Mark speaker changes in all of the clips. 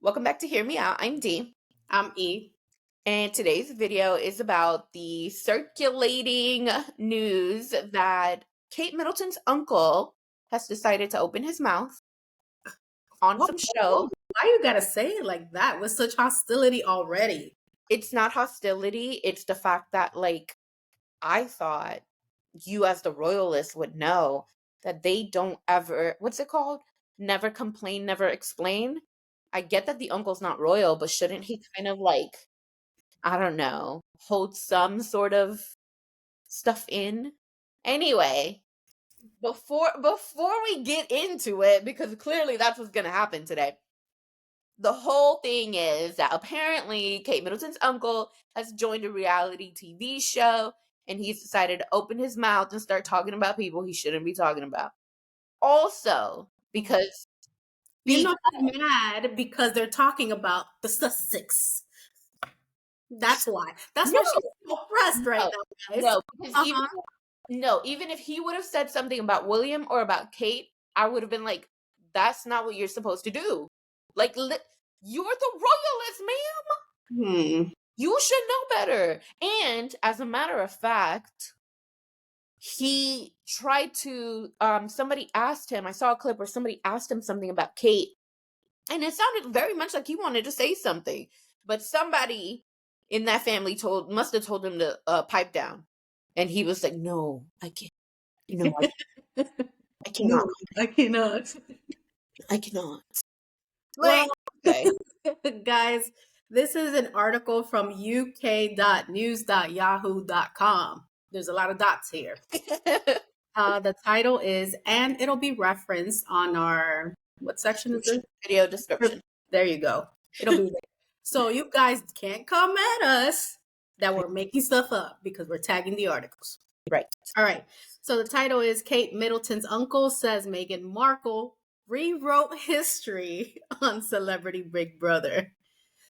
Speaker 1: Welcome back to Hear Me Out. I'm Dee,
Speaker 2: I'm E.
Speaker 1: and today's video is about the circulating news that Kate Middleton's uncle has decided to open his mouth on
Speaker 2: Whoa,
Speaker 1: some
Speaker 2: whoa, whoa.
Speaker 1: show.
Speaker 2: Why you gotta say it like that with such hostility already?
Speaker 1: It's not hostility, it's the fact that, I thought you as the royalist would know that they don't ever, what's it called? Never complain, never explain. I get that the uncle's not royal, but shouldn't he kind of I don't know, hold some sort of stuff in? Anyway, before we get into it, because clearly that's what's gonna happen today. The whole thing is that apparently Kate Middleton's uncle has joined a reality TV show and he's decided to open his mouth and start talking about people he shouldn't be talking about. Also, because
Speaker 2: You know
Speaker 1: because
Speaker 2: he's mad because they're talking about the Sussex. That's why. That's
Speaker 1: no,
Speaker 2: why she's so pressed right
Speaker 1: no,
Speaker 2: now, guys.
Speaker 1: no, because
Speaker 2: Uh-huh.
Speaker 1: even if he would have said something about William or about Kate, I would have been like, that's not what you're supposed to do. You're the royalist, ma'am.
Speaker 2: Hmm.
Speaker 1: You should know better. And as a matter of fact, he tried to somebody asked him, I saw a clip where somebody asked him something about Kate, and it sounded very much like he wanted to say something, but somebody in that family must have told him to pipe down, and he was like, no, I can't, no, I cannot,
Speaker 2: No, I cannot.
Speaker 1: I cannot.
Speaker 2: Well,
Speaker 1: Like, okay.
Speaker 2: guys, this is an article from uk.news.yahoo.com. There's a lot of dots here. The title is, and it'll be referenced on our, what section is this?
Speaker 1: Video description.
Speaker 2: There you go. It'll be there. So you guys can't come at us that we're making stuff up because we're tagging the articles.
Speaker 1: Right.
Speaker 2: All right. So the title is Kate Middleton's uncle says Meghan Markle rewrote history on Celebrity Big Brother.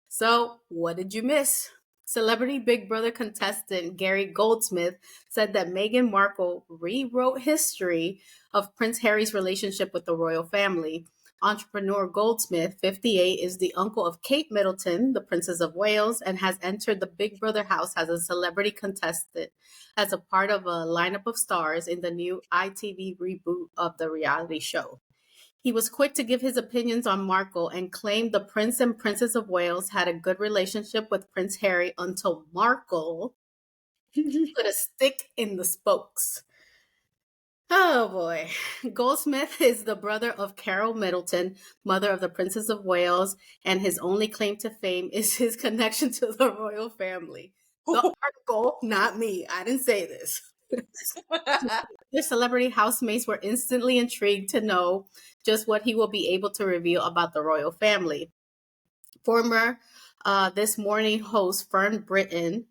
Speaker 2: So what did you miss? Celebrity Big Brother contestant Gary Goldsmith said that Meghan Markle rewrote history of Prince Harry's relationship with the royal family. Entrepreneur Goldsmith, 58, is the uncle of Kate Middleton, the Princess of Wales, and has entered the Big Brother house as a celebrity contestant as a part of a lineup of stars in the new ITV reboot of the reality show. He was quick to give his opinions on Markle and claimed the Prince and Princess of Wales had a good relationship with Prince Harry until Markle put a stick in the spokes. Oh boy. Goldsmith is the brother of Carol Middleton, mother of the Princess of Wales, and his only claim to fame is his connection to the royal family. The article, not me. I didn't say this. The celebrity housemates were instantly intrigued to know just what he will be able to reveal about the royal family. Former This Morning host Fern Britton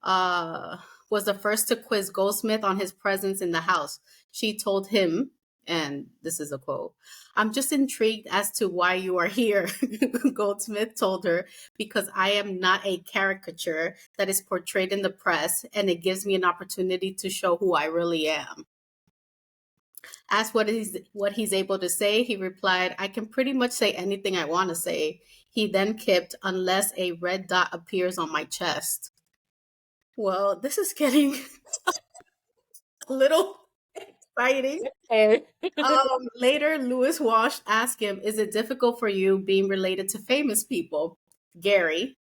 Speaker 2: was the first to quiz Goldsmith on his presence in the house. She told him, and this is a quote, "I'm just intrigued as to why you are here," Goldsmith told her, "because I am not a caricature that is portrayed in the press, and it gives me an opportunity to show who I really am." Asked what he's able to say, he replied, "I can pretty much say anything I want to say." He then quipped, "unless a red dot appears on my chest." Well, this is getting a little exciting. Later, Lewis Walsh asked him, "Is it difficult for you being related to famous people?" Gary,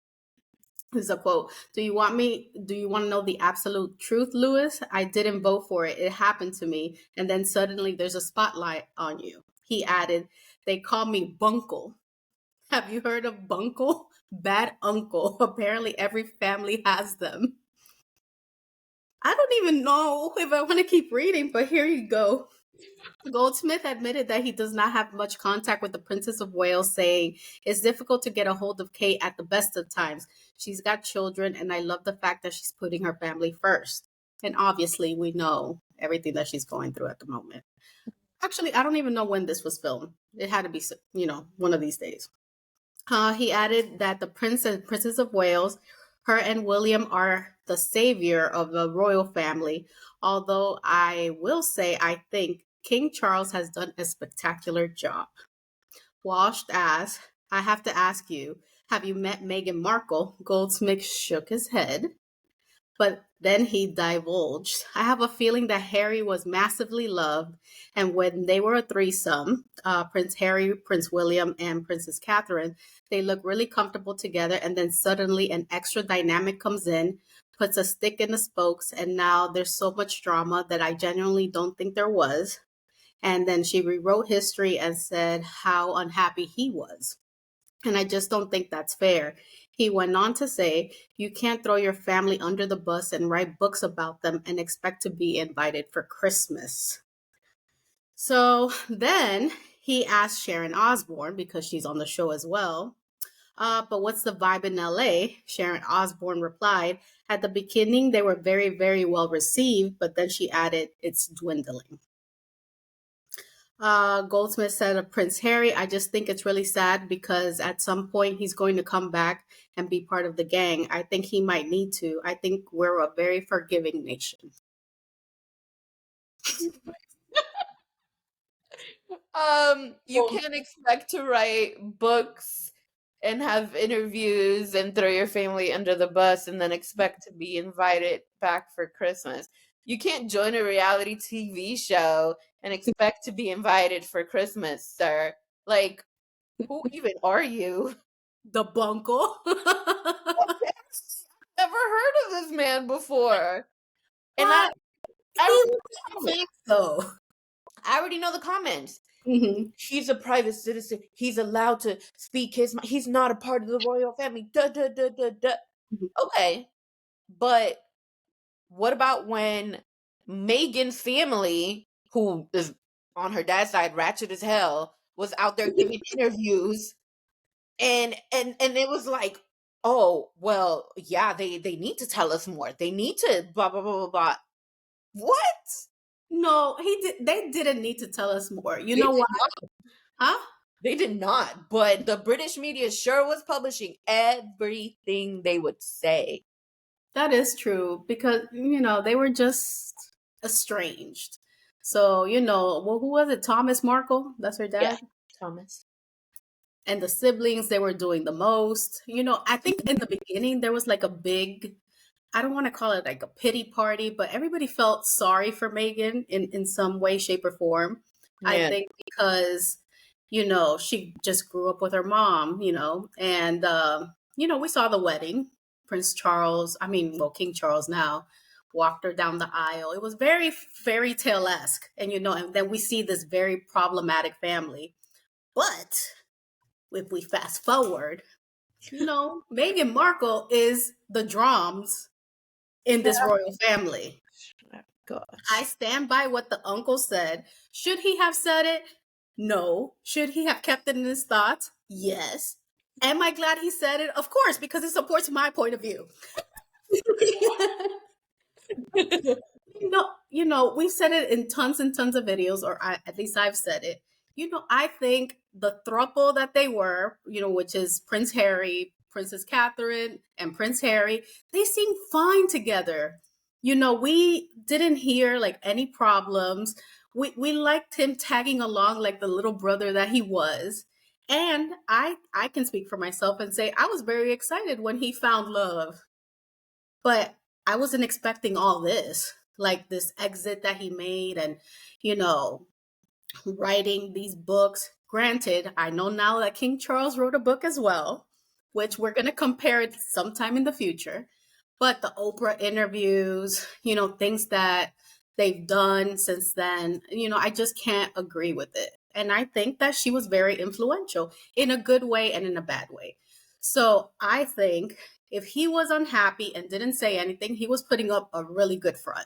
Speaker 2: this is a quote. Do you want to know the absolute truth, Lewis? I didn't vote for it. It happened to me. And then suddenly there's a spotlight on you." He added, "They call me Buncle." Have you heard of Buncle? Bad uncle. Apparently every family has them. I don't even know if I want to keep reading, but here you go. Goldsmith admitted that he does not have much contact with the Princess of Wales, saying, "It's difficult to get a hold of Kate at the best of times. She's got children, and I love the fact that she's putting her family first." And obviously, we know everything that she's going through at the moment. Actually, I don't even know when this was filmed. It had to be, one of these days. He added that the Prince and Princess of Wales, her and William, are the savior of the royal family. Although I will say, I think King Charles has done a spectacular job. Walsh asked, I have to ask you, have you met Meghan Markle? Goldsmith shook his head, but then he divulged. I have a feeling that Harry was massively loved, and when they were a threesome, Prince Harry, Prince William, and Princess Catherine, they look really comfortable together, and then suddenly an extra dynamic comes in, puts a stick in the spokes, and now there's so much drama that I genuinely don't think there was. And then she rewrote history and said how unhappy he was. And I just don't think that's fair. He went on to say, you can't throw your family under the bus and write books about them and expect to be invited for Christmas. So then he asked Sharon Osbourne, because she's on the show as well, but what's the vibe in LA? Sharon Osbourne replied, at the beginning, they were very, very well received, but then she added, it's dwindling. Goldsmith said of Prince Harry, I just think it's really sad because at some point he's going to come back and be part of the gang. I think he might need to. I think we're a very forgiving nation.
Speaker 1: You can't expect to write books and have interviews and throw your family under the bus and then expect to be invited back for Christmas. You can't join a reality TV show and expect to be invited for Christmas, sir. Like, who even are you?
Speaker 2: The buncle.
Speaker 1: Never heard of this man before. And
Speaker 2: But
Speaker 1: I
Speaker 2: he
Speaker 1: already know
Speaker 2: was
Speaker 1: the comments.
Speaker 2: though.
Speaker 1: I already know the comments.
Speaker 2: Mhm.
Speaker 1: He's a private citizen. He's allowed to speak his mind. He's not a part of the royal family. Duh, duh, duh, duh, duh.
Speaker 2: Mhm.
Speaker 1: Okay. But what about when Megan's family, who is on her dad's side ratchet as hell, was out there giving interviews and it was like, oh, well, yeah, they need to tell us more. They need to blah blah blah blah blah. What?
Speaker 2: No, he did. They didn't need to tell us more. You
Speaker 1: They
Speaker 2: know
Speaker 1: did
Speaker 2: what? Huh?
Speaker 1: They did not, but the British media sure was publishing everything they would say.
Speaker 2: That is true because they were just estranged. So well, who was it? Thomas Markle. That's her
Speaker 1: Yeah,
Speaker 2: dad.
Speaker 1: Thomas.
Speaker 2: And the siblings, they were doing the most. I think in the beginning there was like a big, I don't want to call it like a pity party, but everybody felt sorry for Megan in some way, shape, or form. I
Speaker 1: Yeah,
Speaker 2: think because, she just grew up with her mom, and, we saw the wedding. Prince Charles, I mean, well, King Charles now, walked her down the aisle. It was very fairy tale esque. And then we see this very problematic family. But if we fast forward, Meghan Markle is the drums in this royal family. I
Speaker 1: gosh.
Speaker 2: stand by what the uncle said. Should he have said it? No. Should he have kept it in his thoughts? Yes. Am I glad he said it? Of course, because it supports my point of view. We've said it in tons and tons of videos, or at least I've said it. I think the throuple that they were, which is Prince Harry, Princess Catherine, and Prince Harry, they seem fine together. We didn't hear like any problems. We liked him tagging along like the little brother that he was. And I can speak for myself and say I was very excited when he found love. But I wasn't expecting all this, like this exit that he made and, you know, writing these books. Granted, I know now that King Charles wrote a book as well, which we're going to compare it sometime in the future. But the Oprah interviews, things that they've done since then, I just can't agree with it. And I think that she was very influential in a good way and in a bad way. So I think if he was unhappy and didn't say anything, he was putting up a really good front.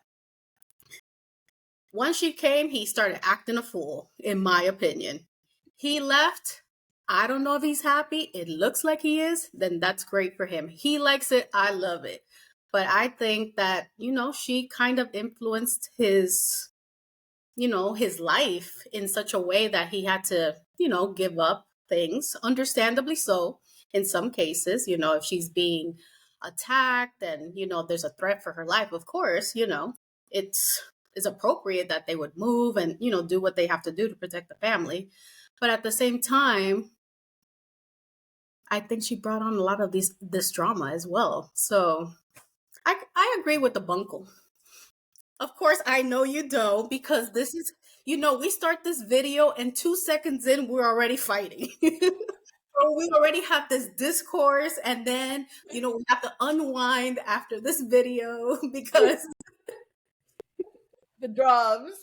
Speaker 2: Once she came, he started acting a fool, in my opinion. He left. I don't know if he's happy. It looks like he is. Then that's great for him. He likes it. I love it. But I think that, she kind of influenced his life in such a way that he had to, give up things, understandably so, in some cases, if she's being attacked and, there's a threat for her life, of course, it's appropriate that they would move and, do what they have to do to protect the family. But at the same time, I think she brought on a lot of this drama as well. So I agree with the buncle. Of course, I know you don't, because this is, we start this video and 2 seconds in, we're already fighting. So we already have this discourse, and then, we have to unwind after this video because
Speaker 1: The drums.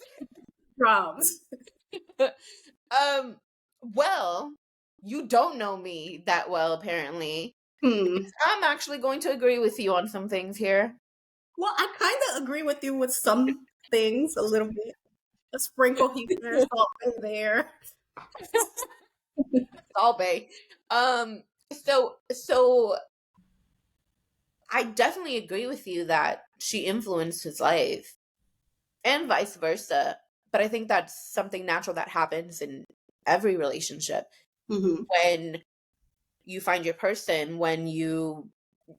Speaker 2: drums.
Speaker 1: Well, you don't know me that well, apparently.
Speaker 2: Hmm.
Speaker 1: I'm actually going to agree with you on some things here.
Speaker 2: Well, I kind of agree with you with some things a little bit. A sprinkle here, salt there.
Speaker 1: Salve. So I definitely agree with you that she influenced his life and vice versa. But I think that's something natural that happens in every relationship.
Speaker 2: Hmm.
Speaker 1: When you find your person, when you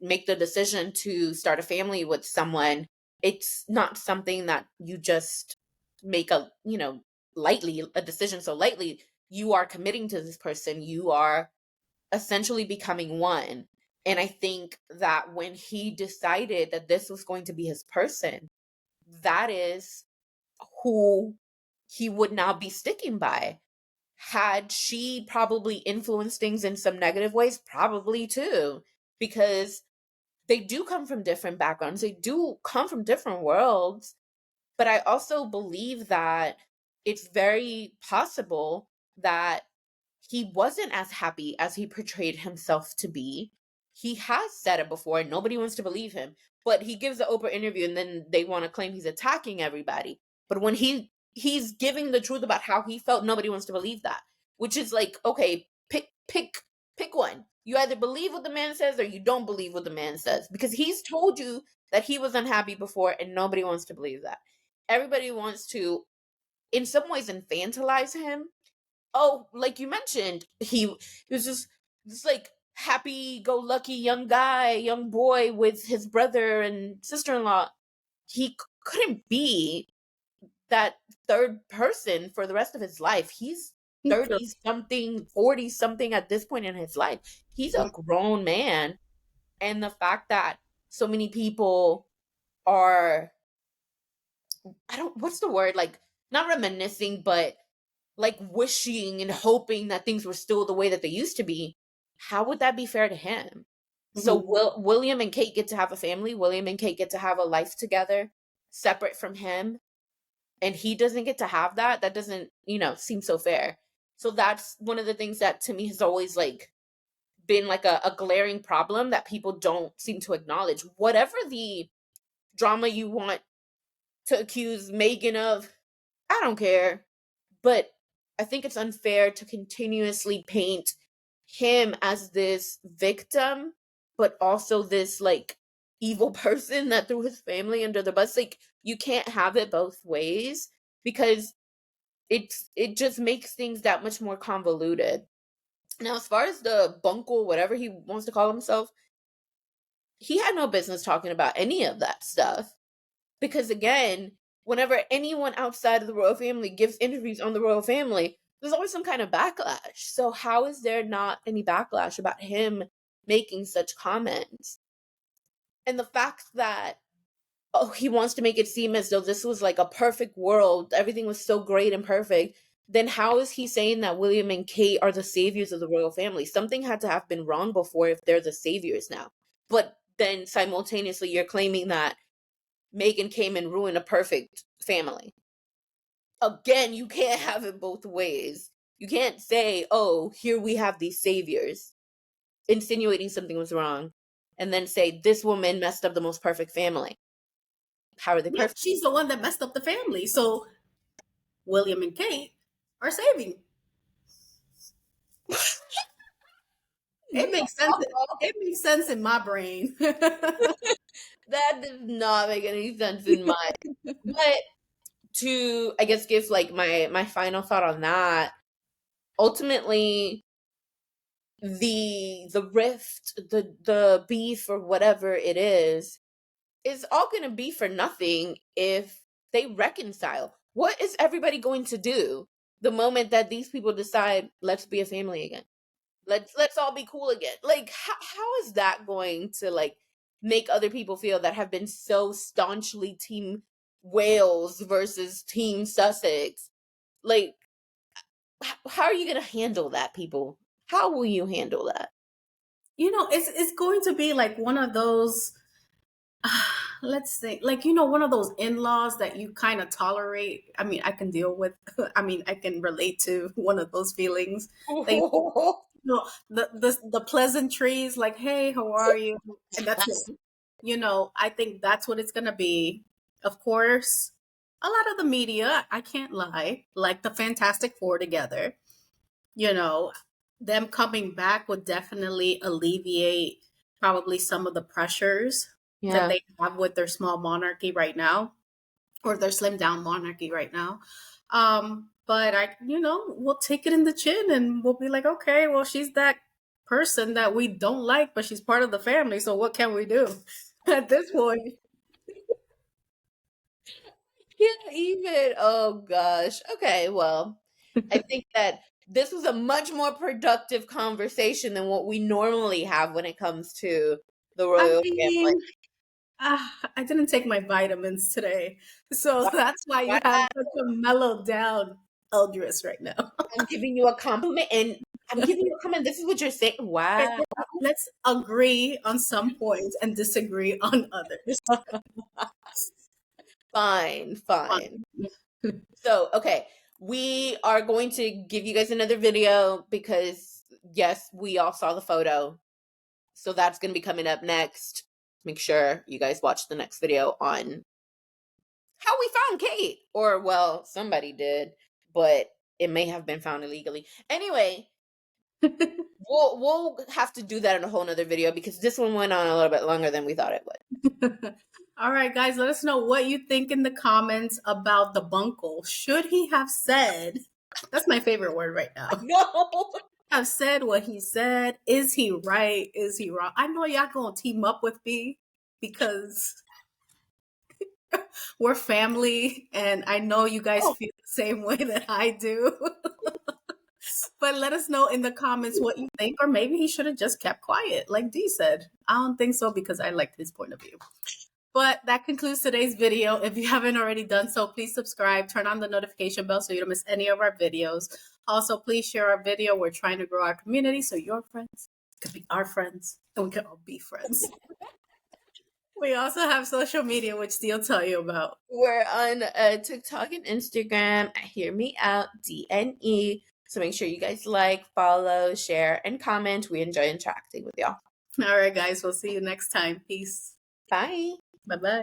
Speaker 1: make the decision to start a family with someone, it's not something that you just make lightly, a decision so lightly. You are committing to this person. You are essentially becoming one. And I think that when he decided that this was going to be his person, that is who he would now be sticking by. Had she probably influenced things in some negative ways? Probably too, because they do come from different backgrounds, they do come from different worlds. But I also believe that it's very possible that he wasn't as happy as he portrayed himself to be. He has said it before, and nobody wants to believe him. But he gives the Oprah interview, and then they want to claim he's attacking everybody. But when he's giving the truth about how he felt, nobody wants to believe that. Which is like, okay, pick one. You either believe what the man says or you don't believe what the man says, because he's told you that he was unhappy before, and nobody wants to believe that. Everybody wants to, in some ways, infantilize him. Oh, like you mentioned, he was just this like happy-go-lucky young guy, young boy with his brother and sister-in-law. He couldn't be that third person for the rest of his life. He's 30 something, 40 something at this point in his life. He's a grown man. And the fact that so many people are, I don't, what's the word? Like, not reminiscing, but like wishing and hoping that things were still the way that they used to be. How would that be fair to him? So
Speaker 2: Mhm.
Speaker 1: William and Kate get to have a family. William and Kate get to have a life together, separate from him, and he doesn't get to have that. That doesn't, seem so fair. So that's one of the things that to me has always like been like a glaring problem that people don't seem to acknowledge. Whatever the drama you want to accuse Meghan of, I don't care. But I think it's unfair to continuously paint him as this victim, but also this like evil person that threw his family under the bus. Like, you can't have it both ways, because it just makes things that much more convoluted. Now, as far as the buncle, whatever he wants to call himself, he had no business talking about any of that stuff. Because again, whenever anyone outside of the royal family gives interviews on the royal family, there's always some kind of backlash. So how is there not any backlash about him making such comments? And the fact that, oh, he wants to make it seem as though this was like a perfect world, everything was so great and perfect, then how is he saying that William and Kate are the saviors of the royal family? Something had to have been wrong before if they're the saviors now. But then simultaneously you're claiming that Meghan came and ruined a perfect family. Again, you can't have it both ways. You can't say, oh, here we have these saviors, insinuating something was wrong, and then say, this woman messed up the most perfect family. How are they
Speaker 2: Yeah,
Speaker 1: perfect?
Speaker 2: she's the one that messed up the family. So William and Kate are saving. It makes sense. It makes sense in my brain.
Speaker 1: That does not make any sense in my. But to, I guess, give like my final thought on that, ultimately the rift, the beef or whatever it is all going to be for nothing if they reconcile. What is everybody going to do the moment that these people decide, let's be a family again? Let's all be cool again. Like how is that going to like make other people feel that have been so staunchly team Wales versus team Sussex? Like how are you going to handle that, people? How will you handle that?
Speaker 2: It's going to be like one of those, let's say, like, one of those in-laws that you kind of tolerate. I mean, I can deal with, I mean, I can relate to one of those feelings. They, the pleasantries, like, hey, how are you? And that's it. I think that's what it's going to be. Of course, a lot of the media, I can't lie, like the Fantastic Four together, you know, them coming back would definitely alleviate probably some of the pressures that
Speaker 1: Yeah.
Speaker 2: they have with their small monarchy right now, or their slimmed down monarchy right now. But we'll take it in the chin and we'll be like, okay, well, she's that person that we don't like, but she's part of the family. So what can we do at this point?
Speaker 1: Yeah, even. Oh gosh. Okay, well, I think that this was a much more productive conversation than what we normally have when it comes to the
Speaker 2: I
Speaker 1: royal family.
Speaker 2: mean, I didn't take my vitamins today. So
Speaker 1: Wow.
Speaker 2: that's why you have such a mellowed down Eldris right now.
Speaker 1: I'm giving you a compliment and I'm giving you a comment. This is what you're saying.
Speaker 2: Okay,
Speaker 1: Wow.
Speaker 2: let's agree on some points and disagree on others.
Speaker 1: Fine, fine. So, okay, we are going to give you guys another video because, yes, we all saw the photo. So that's going to be coming up next. Make sure you guys watch the next video on how we found Kate. Or, well, somebody did, but it may have been found illegally. Anyway, we'll have to do that in a whole nother video because this one went on a little bit longer than we thought it would.
Speaker 2: All right, guys, let us know what you think in the comments about the buncle. Should he have said, that's my favorite word right now,
Speaker 1: No.
Speaker 2: have said what he said? Is he right? Is he wrong? I know y'all gonna team up with me because we're family and I know you guys
Speaker 1: Oh,
Speaker 2: feel the same way that I do. But let us know in the comments what you think, or maybe he should have just kept quiet, like Dee said. I don't think so because I liked his point of view. But that concludes today's video. If you haven't already done so, please subscribe, turn on the notification bell so you don't miss any of our videos. Also, please share our video. We're trying to grow our community so your friends could be our friends and we can all be friends. We also have social media, which Stee'll tell you about.
Speaker 1: we're on TikTok and Instagram. Hear me out, DNE. So make sure you guys like, follow, share, and comment. We enjoy interacting with y'all.
Speaker 2: All right, guys, we'll see you next time. Peace.
Speaker 1: Bye.
Speaker 2: Bye bye.